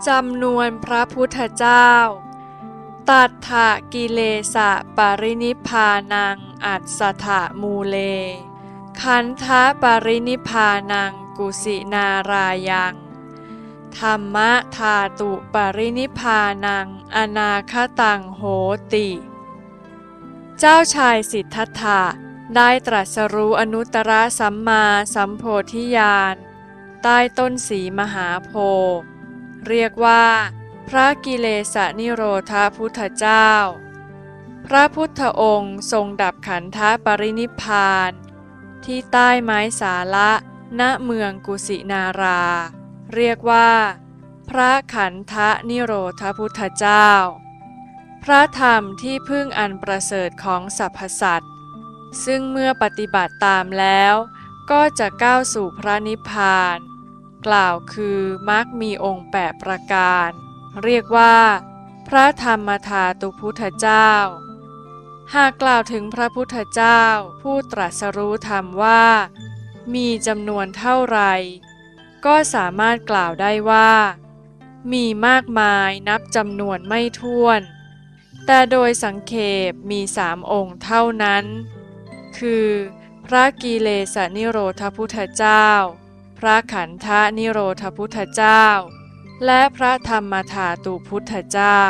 จำนวนพระพุทธเจ้าตัฏฐกิเลสะปรินิพพานังอัสสถะมูเลขันธปรินิพพานังกุสินารายังธรรมธาตุปรินิพพานังอนาคตังโหติเจ้าชายสิทธัตถะได้ตรัสรู้อนุตตรสัมมาสัมโพธิญาณใต้ต้นสีมหาโพธิ์เรียกว่าพระกิเลสนิโรธพุทธเจ้าพระพุทธองค์ทรงดับขันธปรินิพพานที่ใต้ไม้สาละณเมืองกุสินาราเรียกว่าพระขันธนิโรธพุทธเจ้าพระธรรมที่พึ่งอันประเสริฐของสรรพสัตว์ซึ่งเมื่อปฏิบัติตามแล้วก็จะก้าวสู่พระนิพพานกล่าวคือมรรคมีองค์8ประการเรียกว่าพระธรรมธาตุพุทธเจ้าหากกล่าวถึงพระพุทธเจ้าผู้ตรัสรู้ธรรมว่ามีจำนวนเท่าไรก็สามารถกล่าวได้ว่ามีมากมายนับจำนวนไม่ถ้วนแต่โดยสังเขปมี3องค์เท่านั้นคือพระกิเลสนิโรธพุทธเจ้าพระขันธนิโรธพุทธเจ้าและพระธรรมธาตุพุทธเจ้า